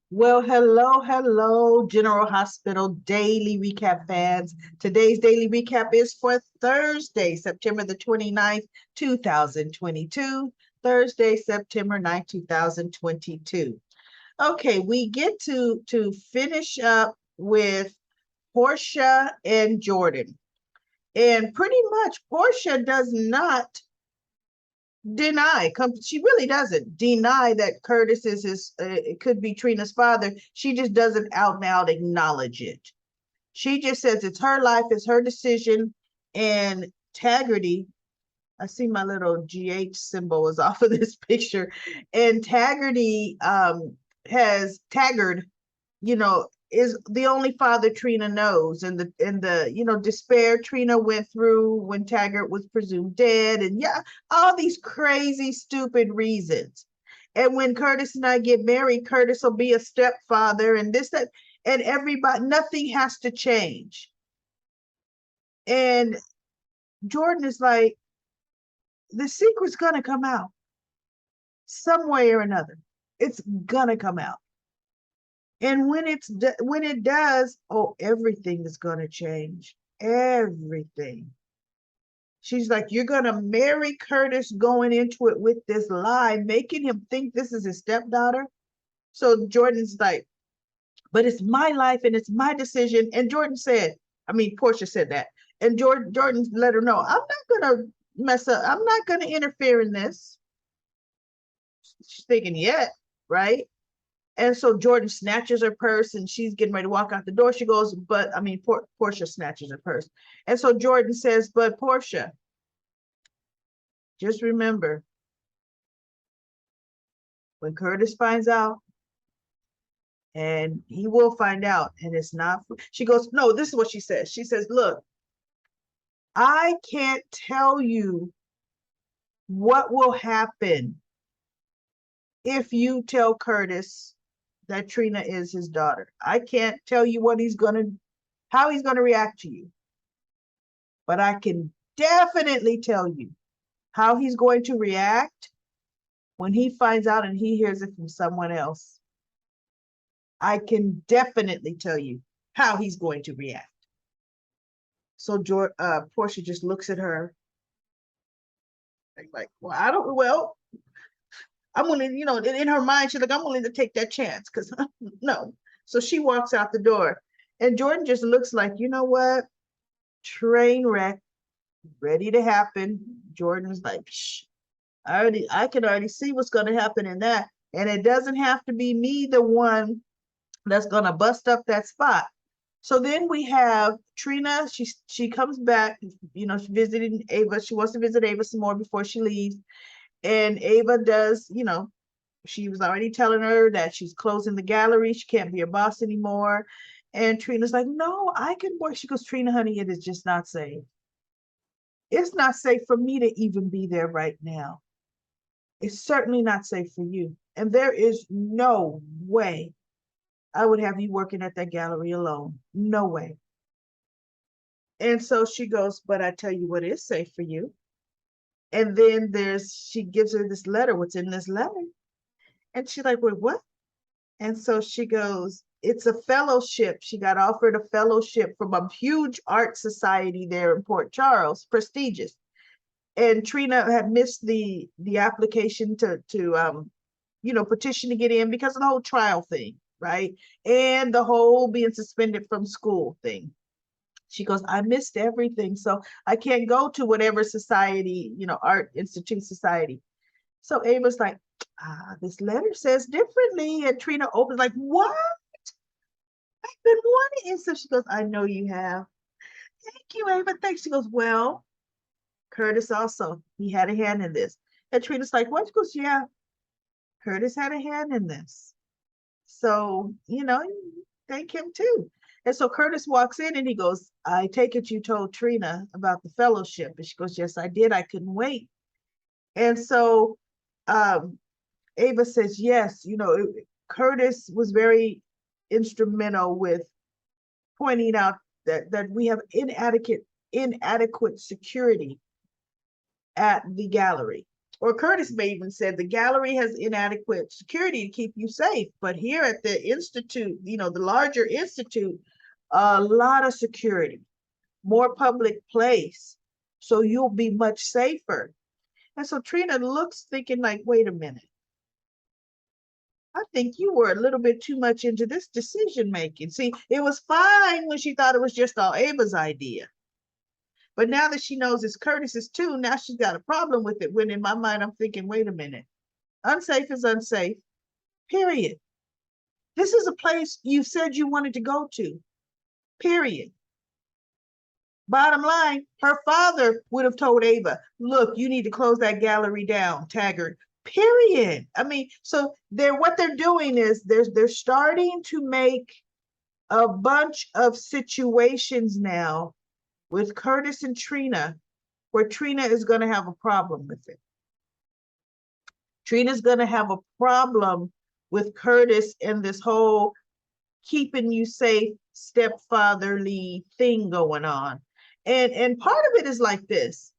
Well, hello, General Hospital Daily Recap fans. Today's daily recap is for Thursday, September the 29th, 2022. Thursday, September 9th, 2022. Okay, we get to finish up with Portia and Jordan. And pretty much Portia does not deny, she really doesn't deny that Curtis is it could be Trina's father. She just doesn't out and out acknowledge it. She just says it's her life, it's her decision. And Taggarty, I see my little GH symbol is off of this picture, and Taggarty has Taggart, is the only father Trina knows, and the despair Trina went through when Taggart was presumed dead, and yeah, all these crazy, stupid reasons. And when Curtis and I get married, Curtis will be a stepfather, and this, that, and everybody, nothing has to change. And Jordan is like, the secret's gonna come out some way or another. It's gonna come out. And when it does, oh, everything is going to change. Everything. She's like, you're going to marry Curtis going into it with this lie, making him think this is his stepdaughter. So Jordan's like, but it's my life and it's my decision. And Portia said that. And Jordan let her know, I'm not going to mess up. I'm not going to interfere in this. She's thinking, yet, right? And so Jordan snatches her purse and she's getting ready to walk out the door. She goes, Portia snatches her purse. And so Jordan says, but Portia, just remember, when Curtis finds out, and he will find out, and it's not, she goes, no, this is what she says. She says, look, I can't tell you what will happen if you tell Curtis that Trina is his daughter. I can't tell you how he's gonna react to you. But I can definitely tell you how he's going to react when he finds out and he hears it from someone else. I can definitely tell you how he's going to react. So Portia just looks at her like, I'm willing, in her mind, she's like, I'm willing to take that chance because no. So she walks out the door and Jordan just looks like, you know what? Train wreck ready to happen. Jordan's like, shh, I can already see what's going to happen in that. And it doesn't have to be me, the one that's going to bust up that spot. So then we have Trina. She comes back, she's visiting Ava. She wants to visit Ava some more before she leaves. And Ava does, she was already telling her that she's closing the gallery. She can't be her boss anymore. And Trina's like, no, I can work. She goes, Trina, honey, it is just not safe. It's not safe for me to even be there right now. It's certainly not safe for you. And there is no way I would have you working at that gallery alone. No way. And so she goes, but I tell you what is safe for you. And then she gives her this letter. What's in this letter? And she's like, wait, what? And so she goes, it's a fellowship. She got offered a fellowship from a huge art society there in Port Charles, prestigious. And Trina had missed the application to petition to get in because of the whole trial thing, right? And the whole being suspended from school thing. She goes, I missed everything, so I can't go to whatever society, Art Institute Society. So Ava's like, this letter says differently. And Trina opens like, what? I've been wanting. And so she goes, I know you have. Thank you, Ava. Thanks. She goes, well, Curtis also, he had a hand in this. And Trina's like, what? She goes, yeah, Curtis had a hand in this. So, thank him too. And so Curtis walks in and he goes, I take it you told Trina about the fellowship. And she goes, yes, I did. I couldn't wait. And so Ava says, yes, Curtis was very instrumental with pointing out that we have inadequate security at the gallery. or Curtis may even said, the gallery has inadequate security to keep you safe. But here at the Institute, the larger Institute, a lot of security, more public place. So you'll be much safer. And so Trina looks thinking like, wait a minute. I think you were a little bit too much into this decision making. See, it was fine when she thought it was just all Ava's idea. But now that she knows it's Curtis's too, now she's got a problem with it. When in my mind, I'm thinking, wait a minute. Unsafe is unsafe, period. This is a place you said you wanted to go to, period. Bottom line, her father would have told Ava, look, you need to close that gallery down, Taggart, period. I mean, so what they're doing is they're starting to make a bunch of situations now with Curtis and Trina, where Trina is going to have a problem with it. Trina's going to have a problem with Curtis and this whole keeping you safe stepfatherly thing going on. And part of it is like this.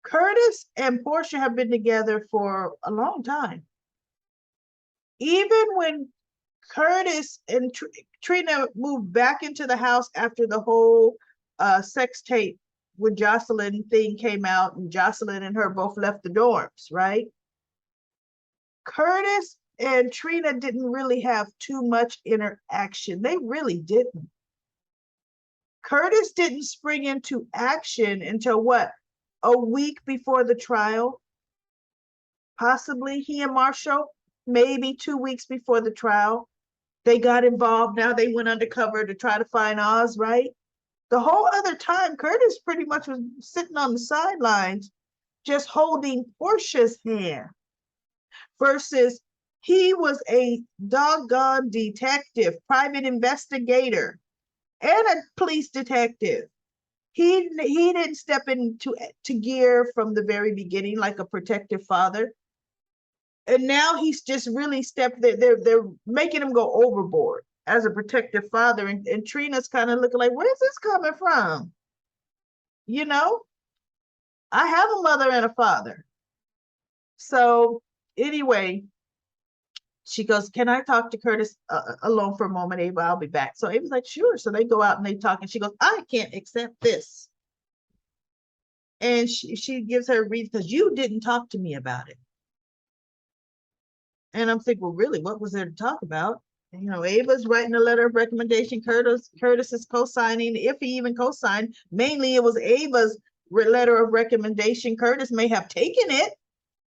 Curtis and Portia have been together for a long time. Even when Curtis and Trina moved back into the house after the whole sex tape with Jocelyn thing came out, and Jocelyn and her both left the dorms, right? Curtis and Trina didn't really have too much interaction. They really didn't. Curtis didn't spring into action until what? A week before the trial? Possibly he and Marshall, maybe 2 weeks before the trial. They got involved. Now they went undercover to try to find Oz, right? The whole other time, Curtis pretty much was sitting on the sidelines, just holding Portia's hand, versus he was a doggone detective, private investigator, and a police detective. He didn't step into gear from the very beginning like a protective father. And now he's just really stepped there. They're making him go overboard as a protective father. And Trina's kind of looking like, where's this coming from? I have a mother and a father. So anyway, she goes, can I talk to Curtis alone for a moment, Ava? I'll be back. So Ava's like, sure. So they go out and they talk, and she goes, I can't accept this. And she gives her a reason, because you didn't talk to me about it. And I'm thinking, well, really, what was there to talk about? Ava's writing a letter of recommendation. Curtis is co-signing, if he even co-signed. Mainly, it was Ava's letter of recommendation. Curtis may have taken it,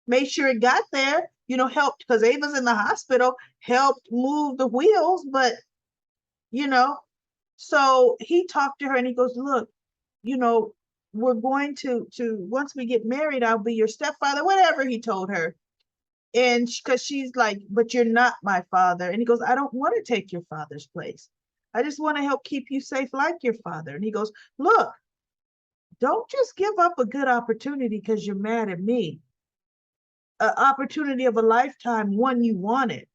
made sure it got there, helped, because Ava's in the hospital, helped move the wheels. But, so he talked to her and he goes, look, we're going to once we get married, I'll be your stepfather, whatever he told her. And because she's like, but you're not my father. And he goes, I don't want to take your father's place. I just want to help keep you safe like your father. And he goes, look, don't just give up a good opportunity because you're mad at me. An opportunity of a lifetime, one you wanted.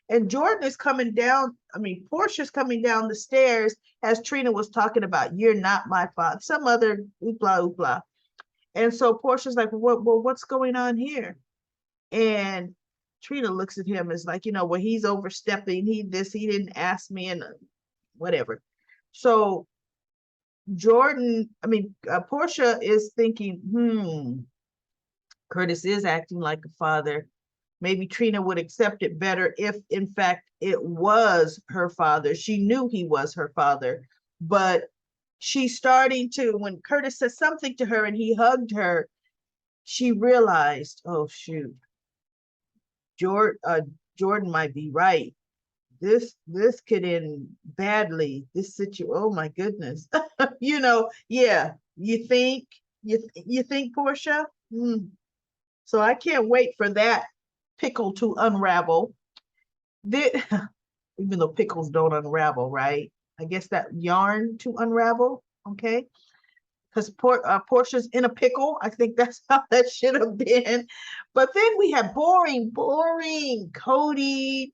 And Jordan is coming down. Portia's coming down the stairs as Trina was talking about, you're not my father. Some other oopla oopla. And so Portia's like, well, what's going on here? And Trina looks at him as like, well, he's overstepping. He didn't ask me, and whatever. So Portia is thinking, Curtis is acting like a father. Maybe Trina would accept it better if, in fact, it was her father. She knew he was her father, but she's starting to, when Curtis says something to her and he hugged her, she realized, oh, shoot. Jordan might be right. This could end badly. This situation. Oh my goodness. Yeah. You think, Portia? So I can't wait for that pickle to unravel. Even though pickles don't unravel, right? I guess that yarn to unravel. Okay. Because Portia's in a pickle. I think that's how that should have been. But then we had boring Cody,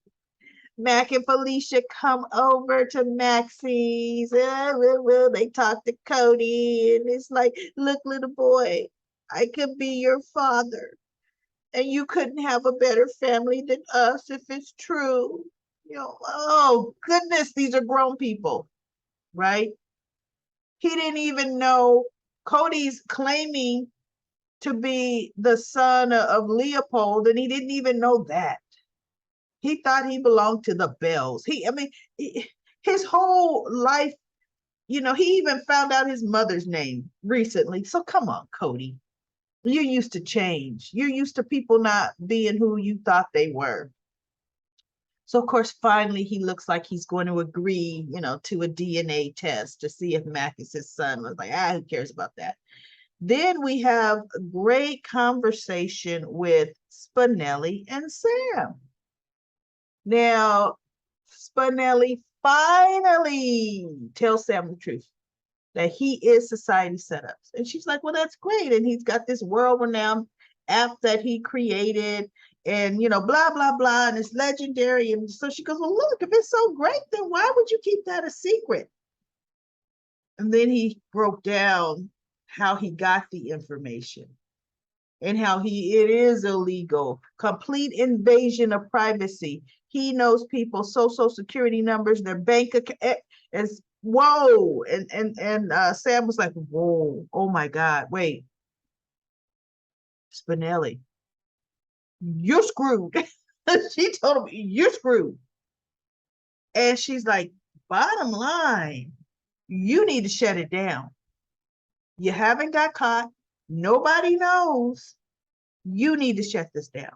Mac and Felicia come over to Maxie's. They talk to Cody, and it's like, look, little boy, I could be your father, and you couldn't have a better family than us if it's true. You know, oh goodness, these are grown people, right? He didn't even know Cody's claiming to be the son of Leopold, and he didn't even know that. He thought he belonged to the Bells. I mean, his whole life, he even found out his mother's name recently. So come on, Cody. You're used to change. You're used to people not being who you thought they were. So of course, finally, he looks like he's going to agree, to a DNA test to see if Mac is his son. I was like, who cares about that? Then we have a great conversation with Spinelli and Sam. Now, Spinelli finally tells Sam the truth, that he is society setups. And she's like, well, that's great. And he's got this world-renowned app that he created and, blah, blah, blah. And it's legendary. And so she goes, well, look, if it's so great, then why would you keep that a secret? And then he broke down how he got the information and how it is illegal, complete invasion of privacy. He knows people's social security numbers, their bank account, is whoa. And Sam was like, whoa, oh my God, wait. Spinelli, you're screwed. She told him, you're screwed. And she's like, bottom line, you need to shut it down. You haven't got caught. Nobody knows. You need to shut this down.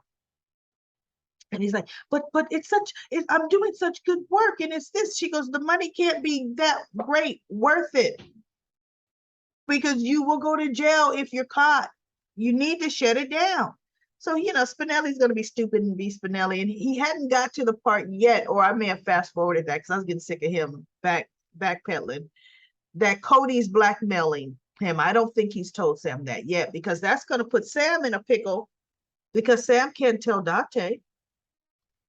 And he's like, but I'm doing such good work. And it's this. She goes, the money can't be that great, worth it. Because you will go to jail if you're caught. You need to shut it down. So, Spinelli's going to be stupid and be Spinelli. And he hadn't got to the part yet, or I may have fast forwarded that because I was getting sick of him backpedaling, that Cody's blackmailing him. I don't think he's told Sam that yet, because that's going to put Sam in a pickle, because Sam can't tell Dante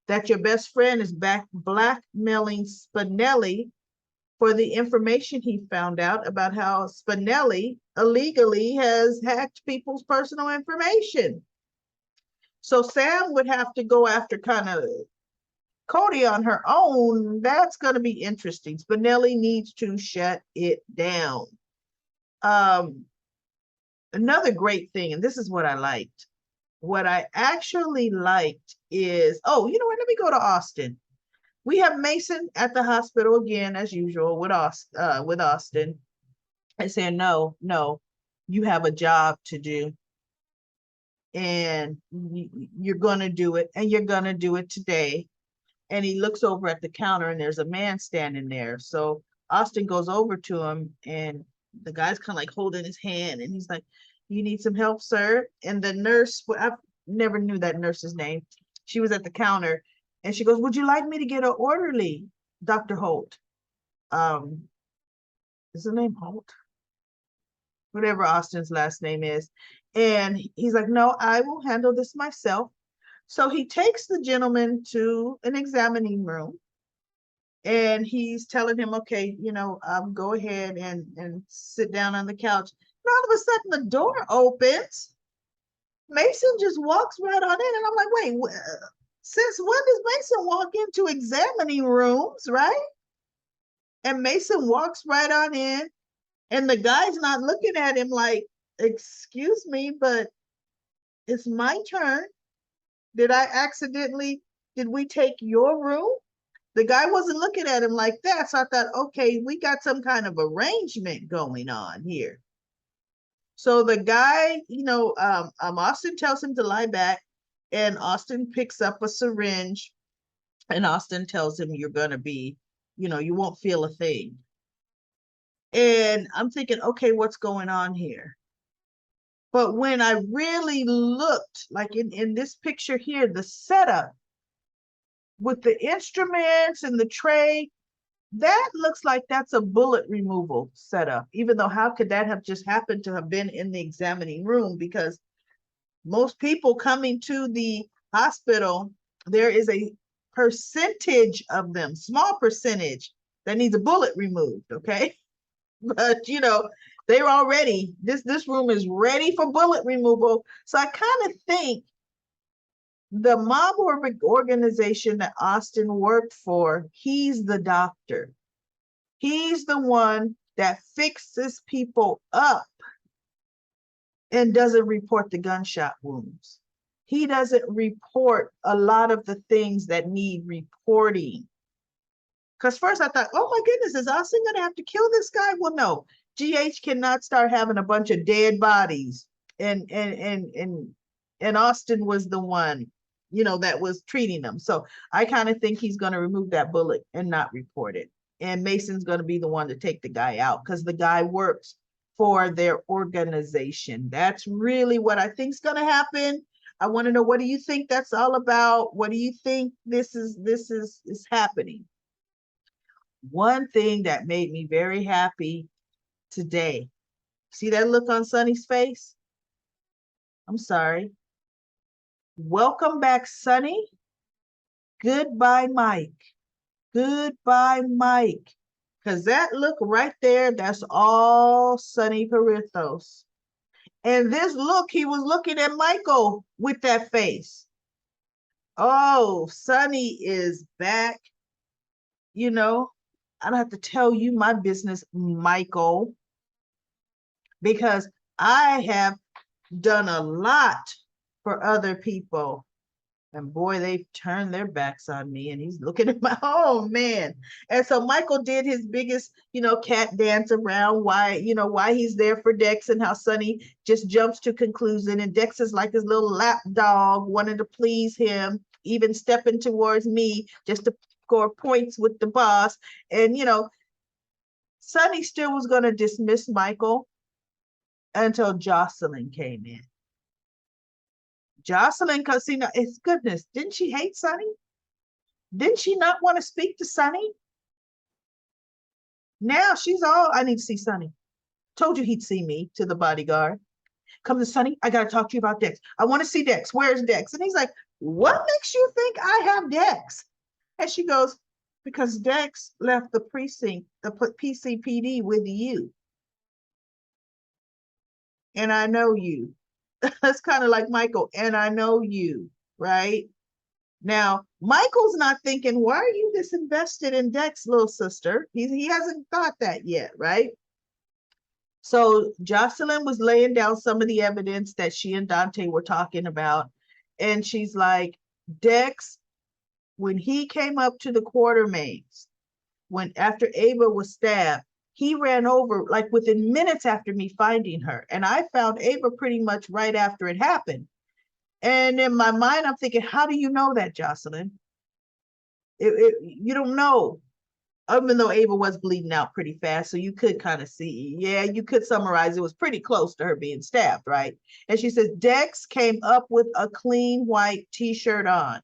that your best friend is blackmailing Spinelli for the information he found out about how Spinelli illegally has hacked people's personal information. So Sam would have to go after kind of Cody on her own. That's going to be interesting. Spinelli needs to shut it down. Another great thing, and this is what I liked. What I actually liked is, you know what? Let me go to Austin. We have Mason at the hospital again, as usual, with Austin. I say, no, you have a job to do. And you're going to do it, and you're going to do it today. And he looks over at the counter, and there's a man standing there. So Austin goes over to him, and the guy's kind of like holding his hand, and he's like, you need some help, sir? And the nurse, I never knew that nurse's name. She was at the counter, and she goes, would you like me to get an orderly, Dr. Holt? Is the name Holt? Whatever Austin's last name is. And he's like, no, I will handle this myself. So he takes the gentleman to an examining room, and he's telling him, okay, go ahead and sit down on the couch. And all of a sudden the door opens. Mason just walks right on in, and I'm like, wait, since when does Mason walk into examining rooms, right? And Mason walks right on in, and the guy's not looking at him like, excuse me, but it's my turn. Did we take your room? The guy wasn't looking at him like that. So I thought, okay, we got some kind of arrangement going on here. So the guy, Austin tells him to lie back, and Austin picks up a syringe, and Austin tells him, you're going to be, you won't feel a thing. And I'm thinking, okay, what's going on here? But when I really looked, like in this picture here, the setup with the instruments and the tray, that looks like that's a bullet removal setup, even though how could that have just happened to have been in the examining room? Because most people coming to the hospital, there is a percentage of them, small percentage, that needs a bullet removed, okay? But They're already, this room is ready for bullet removal. So I kind of think the mob organization that Austin worked for, he's the doctor. He's the one that fixes people up and doesn't report the gunshot wounds. He doesn't report a lot of the things that need reporting. Because first I thought, oh my goodness, is Austin going to have to kill this guy? Well, no. GH cannot start having a bunch of dead bodies. And Austin was the one, that was treating them. So I kind of think he's going to remove that bullet and not report it. And Mason's going to be the one to take the guy out because the guy works for their organization. That's really what I think is going to happen. I want to know, what do you think that's all about? What do you think this is happening? One thing that made me very happy today. See that look on Sonny's face? I'm sorry. Welcome back, Sonny. Goodbye, Mike. Goodbye, Mike. Because that look right there, that's all Sonny Carithos. And this look, he was looking at Michael with that face. Oh, Sonny is back. I don't have to tell you my business, Michael, because I have done a lot for other people. And boy, they've turned their backs on me. And he's looking at my, oh man. And so Michael did his biggest, cat dance around why he's there for Dex and how Sonny just jumps to conclusion. And Dex is like his little lap dog, wanting to please him, even stepping towards me just to score points with the boss. And, Sonny still was going to dismiss Michael until Jocelyn came in. Jocelyn, because it's goodness, didn't she hate Sonny? Didn't she not want to speak to Sonny? Now she's all, I need to see Sonny. Told you he'd see me, to the bodyguard. Come to Sonny, I got to talk to you about Dex. I want to see Dex. Where's Dex? And he's like, what makes you think I have Dex? And she goes, because Dex left the precinct, the PCPD with you. And I know you. That's kind of like Michael, and I know you, right? Now, Michael's not thinking, why are you this invested in Dex, little sister? He hasn't thought that yet, right? So Jocelyn was laying down some of the evidence that she and Dante were talking about. And she's like, Dex, when he came up to the Quartermains, after Ava was stabbed, he ran over like within minutes after me finding her. And I found Ava pretty much right after it happened. And in my mind, I'm thinking, how do you know that, Jocelyn? You don't know. Even though Ava was bleeding out pretty fast, so you could kind of see, you could summarize it was pretty close to her being stabbed, right? And she says, Dex came up with a clean white t-shirt on.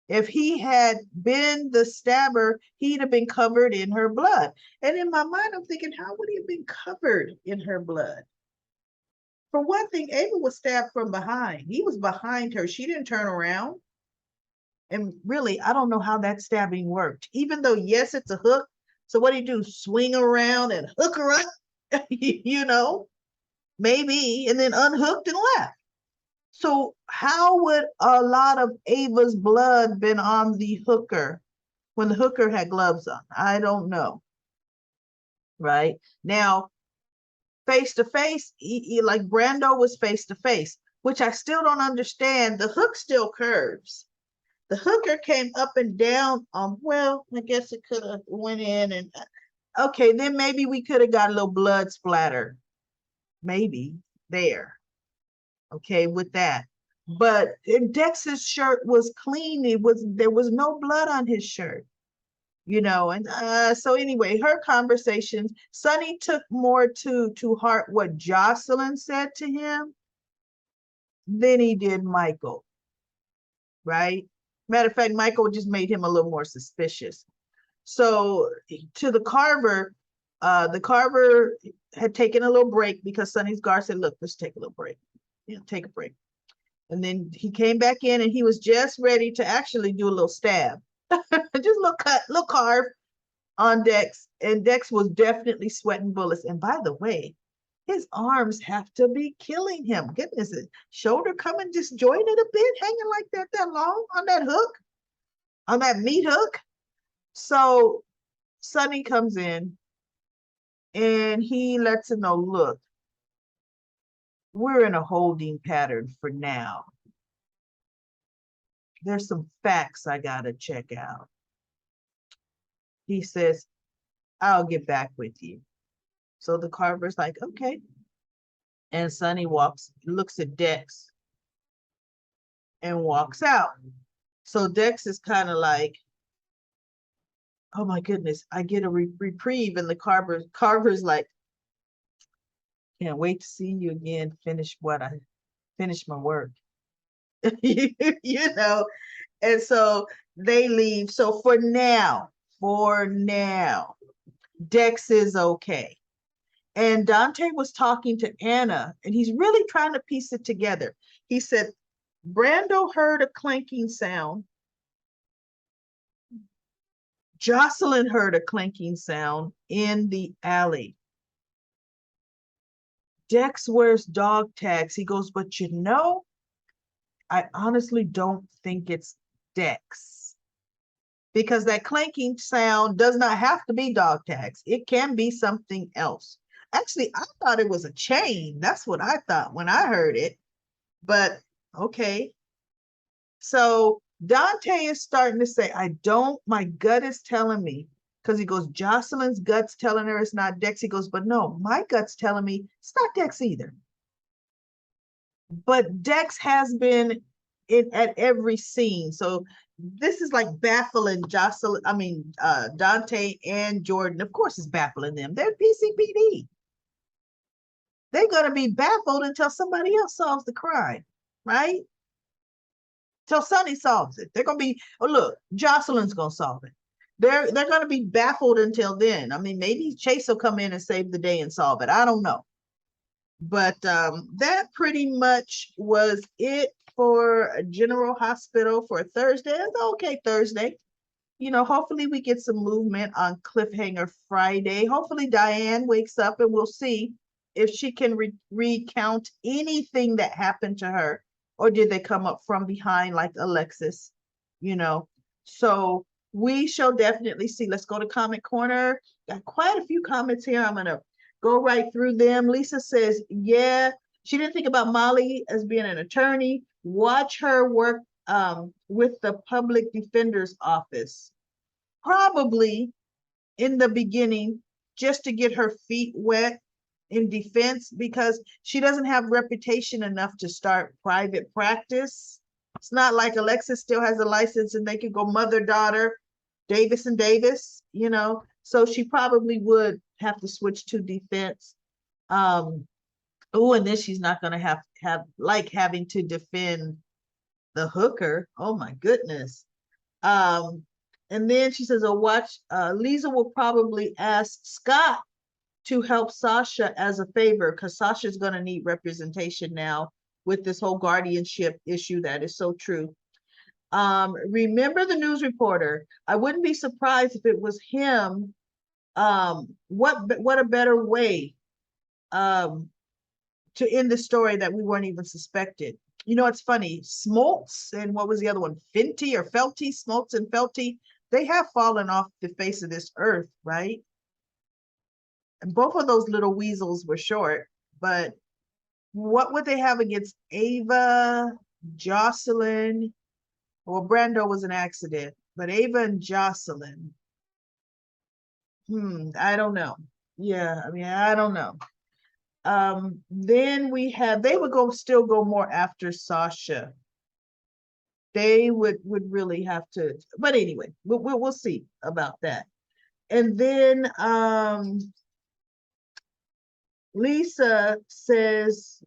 If he had been the stabber, he'd have been covered in her blood. And in my mind, I'm thinking, how would he have been covered in her blood? For one thing, Ava was stabbed from behind. He was behind her. She didn't turn around. And really, I don't know how that stabbing worked. Even though, yes, it's a hook. So what do you do? Swing around and hook her up? Maybe, and then unhooked and left. So how would a lot of Ava's blood been on the hooker when the hooker had gloves on? I don't know. Right? Now, face to face, like Brando was face to face, which I still don't understand. The hook still curves. The hooker came up and down. Well, I guess it could have went in and okay, then maybe we could have got a little blood splatter. Maybe there. Okay, with that. But Dex's shirt was clean. There was no blood on his shirt, and so anyway, her conversations, Sonny took more to heart what Jocelyn said to him than he did Michael, right? Matter of fact, Michael just made him a little more suspicious. So to the Carver had taken a little break because Sonny's guard said, look, let's take a little break. Take a break. And then he came back in and he was just ready to actually do a little stab. Just a little cut, little carve. on Dex, and Dex was definitely sweating bullets. And by the way, his arms have to be killing him. Goodness, his shoulder coming disjointed a bit, hanging like that long on that hook, on that meat hook. So Sonny comes in and he lets him know, look, we're in a holding pattern for now. There's some facts I gotta check out. He says, I'll get back with you. So the Carver's like, okay. And Sonny looks at Dex and walks out. So Dex is kind of like, oh my goodness, I get a reprieve. And the Carver's like, can't wait to see you again, finish my work. you know, and so they leave. So for now, Dex is okay. And Dante was talking to Anna, and he's really trying to piece it together. He said, Brando heard a clanking sound. Jocelyn heard a clanking sound in the alley. Dex wears dog tags. He goes, but you know, I honestly don't think it's Dex. Because that clanking sound does not have to be dog tags. It can be something else. Actually, I thought it was a chain. That's what I thought when I heard it. But okay. So Dante is starting to say, my gut is telling me, because he goes, Jocelyn's gut's telling her it's not Dex. He goes, but no, my gut's telling me it's not Dex either. But Dex has been at every scene. So this is like baffling Dante and Jordan. Of course it's baffling them. They're PCPD. They're going to be baffled until somebody else solves the crime, right? Till Sonny solves it. They're going to be, oh, look, Jocelyn's going to solve it. They're going to be baffled until then. I mean, maybe Chase will come in and save the day and solve it. I don't know. But that pretty much was it for General Hospital for Thursday. It's okay Thursday. You know, hopefully we get some movement on Cliffhanger Friday. Hopefully Diane wakes up and we'll see if she can recount anything that happened to her, or did they come up from behind like Alexis, you know. So we shall definitely see. Let's go to Comment Corner. Got quite a few comments here. I'm going to go right through them. Lisa says, yeah, she didn't think about Molly as being an attorney. Watch her work with the public defender's office. Probably in the beginning, just to get her feet wet in defense, because she doesn't have reputation enough to start private practice. It's not like Alexis still has a license and they could go mother-daughter, Davis and Davis, you know. So she probably would have to switch to defense. And then she's not going to have having to defend the hooker. Oh my goodness. And then she says, Lisa will probably ask Scott to help Sasha as a favor, because Sasha's going to need representation now with this whole guardianship issue. That is so true. Remember the news reporter. I wouldn't be surprised if it was him. What a better way to end the story that we weren't even suspected. You know, it's funny. Smoltz and what was the other one? Fenty or Felty? Smoltz and Felty. They have fallen off the face of this earth, right? And both of those little weasels were short, but what would they have against Ava, Jocelyn? Well, Brando was an accident, but Ava and Jocelyn. I don't know. Yeah, I mean, I don't know. Then they would still go more after Sasha. They would really have to, but anyway, we'll see about that. And then Lisa says,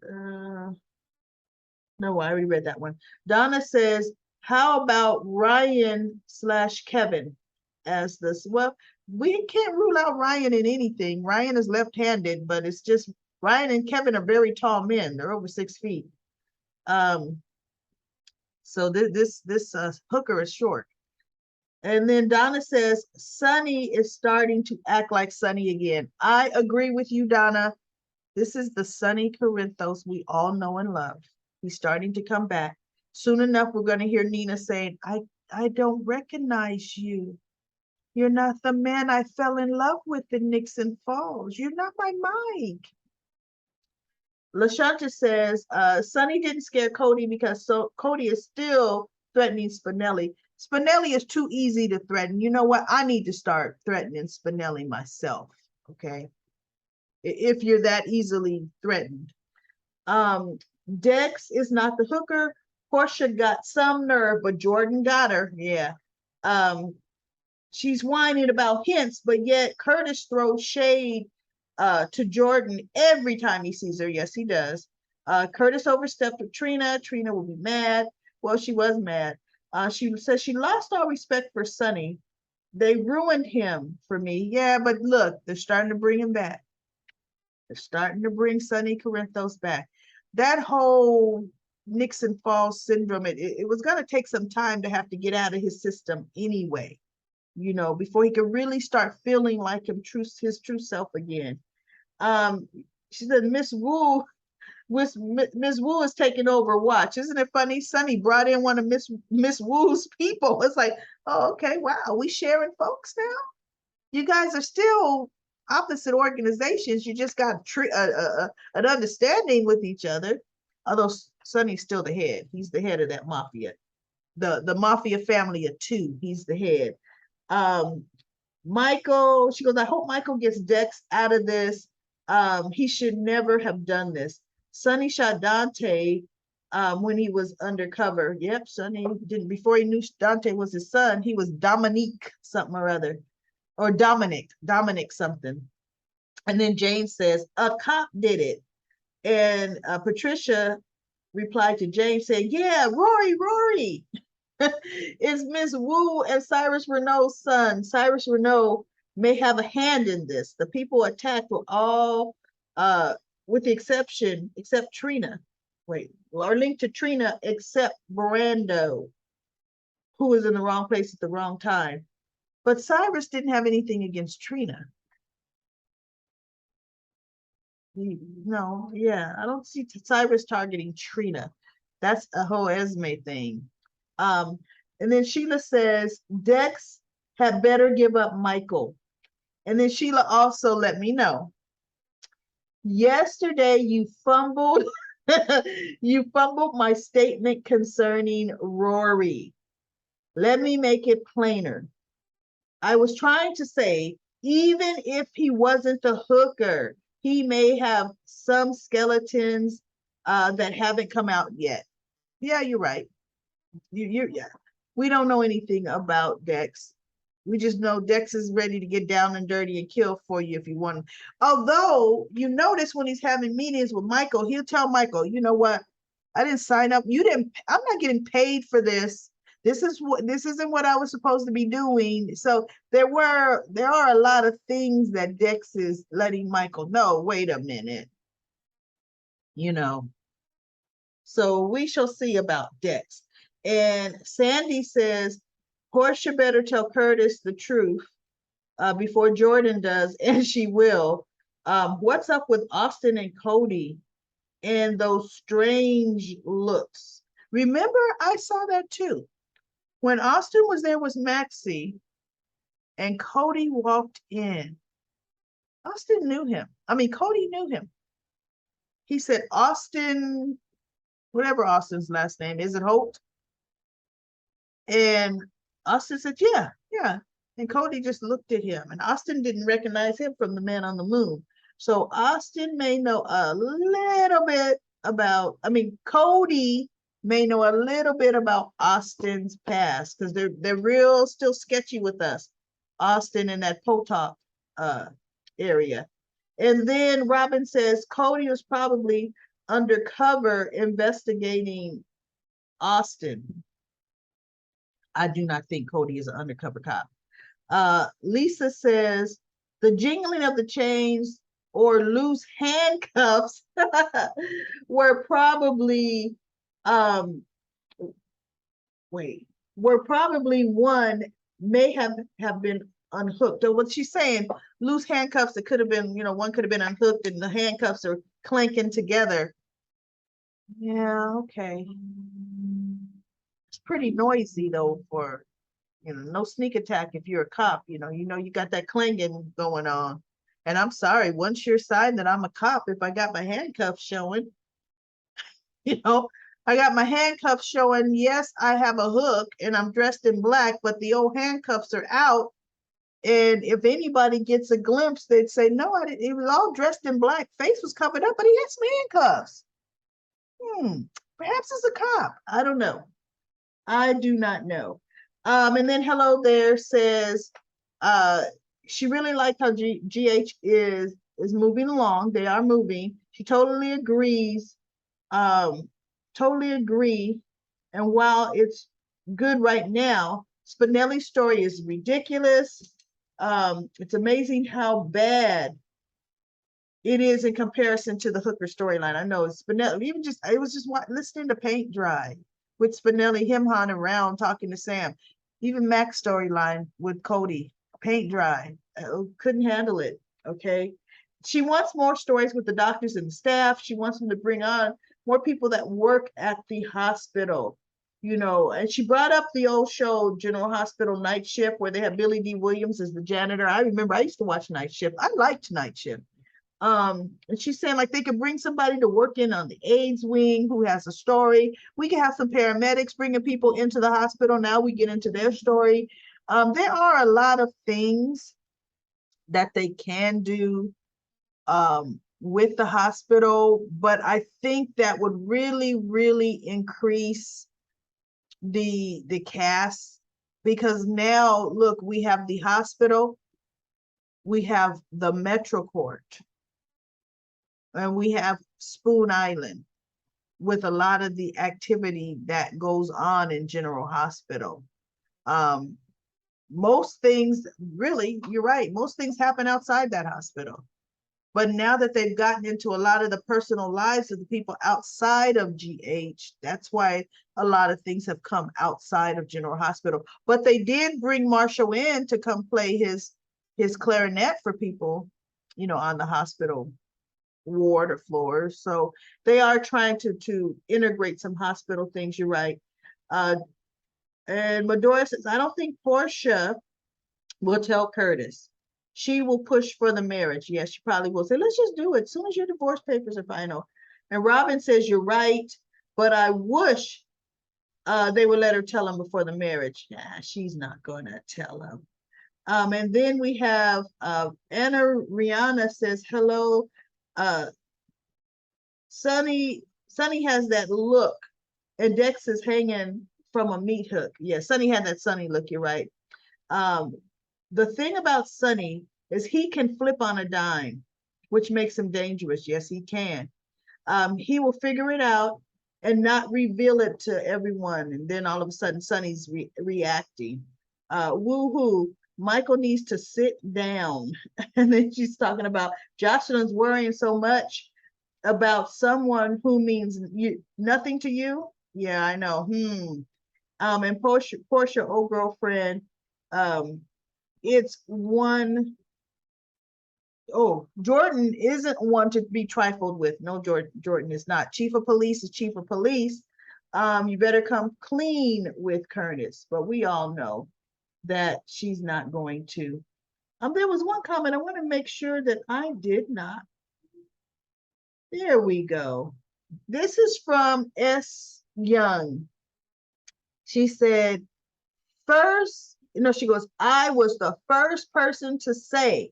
no, I already read that one. Donna says, how about Ryan/Kevin as this? Well, we can't rule out Ryan in anything. Ryan is left-handed, but it's just Ryan and Kevin are very tall men. They're over 6 feet. So this hooker is short. And then Donna says, Sonny is starting to act like Sonny again. I agree with you, Donna. This is the Sonny Corinthos we all know and love. He's starting to come back. Soon enough, we're going to hear Nina saying, I don't recognize you. You're not the man I fell in love with in Nixon Falls. You're not my Mike. LaShanta says, Sonny didn't scare Cody because Cody is still threatening Spinelli. Spinelli is too easy to threaten. You know what? I need to start threatening Spinelli myself. Okay. If you're that easily threatened. Dex is not the hooker. Portia got some nerve, but Jordan got her. Yeah. She's whining about hints, but yet Curtis throws shade to Jordan every time he sees her. Yes, he does. Curtis overstepped with Trina. Trina will be mad. Well, she was mad. She says she lost all respect for Sonny. They ruined him for me. Yeah, but look, they're starting to bring him back. They're starting to bring Sonny Corinthos back. That whole Nixon Falls syndrome, it was going to take some time to have to get out of his system anyway, you know, before he could really start feeling like his true self again. She said, Miss Wu is taking over watch. Isn't it funny? Sonny brought in one of Miss Wu's people. It's like, oh, okay, wow, we sharing folks now? You guys are still opposite organizations. You just got an understanding with each other. Although Sonny's still the head. He's the head of that mafia. The mafia family of two. He's the head. Michael, she goes, I hope Michael gets Dex out of this. He should never have done this. Sonny shot Dante when he was undercover. Yep, Sonny didn't, before he knew Dante was his son, he was Dominique something or other. Or Dominic something. And then Jane says, a cop did it. And Patricia replied to Jane saying, yeah, Rory. It's Miss Wu and Cyrus Renault's son. Cyrus Renault may have a hand in this. The people attacked were all, with the except Trina. Are linked to Trina except Brando, who was in the wrong place at the wrong time. But Cyrus didn't have anything against Trina. No, yeah, I don't see Cyrus targeting Trina. That's a whole Esme thing. And then Sheila says, Dex had better give up Michael. And then Sheila also let me know. Yesterday you fumbled, you fumbled my statement concerning Rory. Let me make it plainer. I was trying to say, even if he wasn't the hooker, he may have some skeletons that haven't come out yet. Yeah, you're right. Yeah. We don't know anything about Dex. We just know Dex is ready to get down and dirty and kill for you if you want him. Although you notice when he's having meetings with Michael, he'll tell Michael, you know what? I didn't sign up. I'm not getting paid for this. This isn't what I was supposed to be doing. So there are a lot of things that Dex is letting Michael know. Wait a minute. You know. So we shall see about Dex. And Sandy says, Portia better tell Curtis the truth before Jordan does, and she will. What's up with Austin and Cody and those strange looks? Remember, I saw that too. When Austin was there with Maxie and Cody walked in, Austin knew him. I mean, Cody knew him. He said, Austin, whatever Austin's last name, is it Holt? And Austin said, yeah. And Cody just looked at him, and Austin didn't recognize him from the Man on the Moon. So Austin may know a little bit about, Cody may know a little bit about Austin's past, because they're real still sketchy with us. Austin in that Potok area. And then Robin says Cody was probably undercover investigating Austin. I do not think Cody is an undercover cop. Lisa says the jingling of the chains or loose handcuffs were probably one may have been unhooked. Or what she's saying, loose handcuffs that could have been, one could have been unhooked and the handcuffs are clanking together. Yeah, okay. It's pretty noisy though for, no sneak attack if you're a cop, you got that clanging going on. And I'm sorry, once you're signed that I'm a cop, if I got my handcuffs showing, you know, I got my handcuffs showing, yes, I have a hook and I'm dressed in black, but the old handcuffs are out. And if anybody gets a glimpse, they'd say, no, he was all dressed in black, face was covered up, but he had some handcuffs. Perhaps it's a cop. I don't know. I do not know. And then Hello There says she really liked how GH is moving along. They are moving. She totally agrees. Totally agree. And while it's good right now, Spinelli's story is ridiculous. It's amazing how bad it is in comparison to the Hooker storyline. I know it's Spinelli. It was just listening to Paint Dry with Spinelli, him on around talking to Sam. Even Mac's storyline with Cody, Paint Dry. Couldn't handle it. Okay. She wants more stories with the doctors and the staff. She wants them to bring on more people that work at the hospital, and she brought up the old show, General Hospital Night Shift, where they have Billy D. Williams as the janitor. I remember I used to watch Night Shift. I liked Night Shift. And she's saying like they could bring somebody to work in on the AIDS wing who has a story. We could have some paramedics bringing people into the hospital. Now we get into their story. There are a lot of things that they can do with the hospital, but I think that would really, really increase the cast, because now look, we have the hospital, we have the Metro Court, and we have Spoon Island with a lot of the activity that goes on in General Hospital. Most things, really, you're right, most things happen outside that hospital. But now that they've gotten into a lot of the personal lives of the people outside of GH, that's why a lot of things have come outside of General Hospital. But they did bring Marshall in to come play his clarinet for people, on the hospital ward or floors. So they are trying to integrate some hospital things. You're right. And Medora says, I don't think Portia will tell Curtis. She will push for the marriage. Yes, she probably will say, let's just do it as soon as your divorce papers are final. And Robin says, you're right, but I wish they would let her tell him before the marriage. Yeah, she's not going to tell him. And then we have Anna Rihanna says, hello. Sonny has that look, and Dex is hanging from a meat hook. Yeah, Sonny had that Sonny look, you're right. The thing about Sonny is he can flip on a dime, which makes him dangerous. Yes, he can. He will figure it out and not reveal it to everyone. And then all of a sudden, Sonny's reacting. Woo-hoo, Michael needs to sit down. And then she's talking about Jocelyn's worrying so much about someone who means nothing to you. Yeah, I know. And Portia, old girlfriend, it's one. Oh, Jordan isn't one to be trifled with. No, Jordan is not. Chief of police is chief of police. You better come clean with Curtis. But we all know that she's not going to. There was one comment I want to make sure that I did not. There we go. This is from S. Young. She said, she goes, I was the first person to say,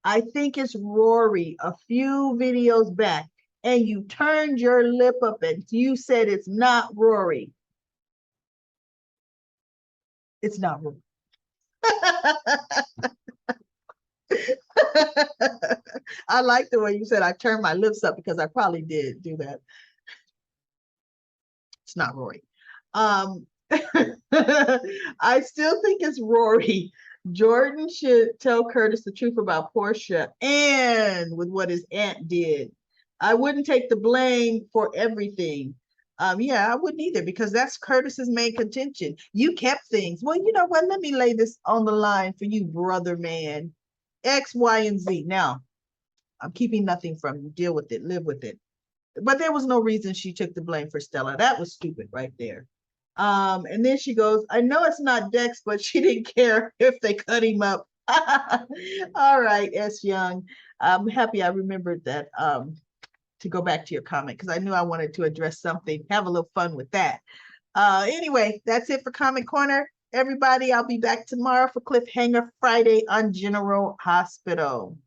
I think it's Rory a few videos back, and you turned your lip up and you said it's not Rory. It's not Rory. I like the way you said I turned my lips up, because I probably did do that. It's not Rory. I still think it's Rory. Jordan should tell Curtis the truth about Portia and with what his aunt did. I wouldn't take the blame for everything. Yeah, I wouldn't either because that's Curtis's main contention. You kept things. Well, you know what? Let me lay this on the line for you, brother man. X, Y, and Z. Now, I'm keeping nothing from you. Deal with it, live with it. But there was no reason she took the blame for Stella. That was stupid right there. And then she goes, I know it's not Dex, but she didn't care if they cut him up. All right, S. Young. I'm happy I remembered that to go back to your comment because I knew I wanted to address something, have a little fun with that. Anyway, that's it for Comment Corner. Everybody, I'll be back tomorrow for Cliffhanger Friday on General Hospital.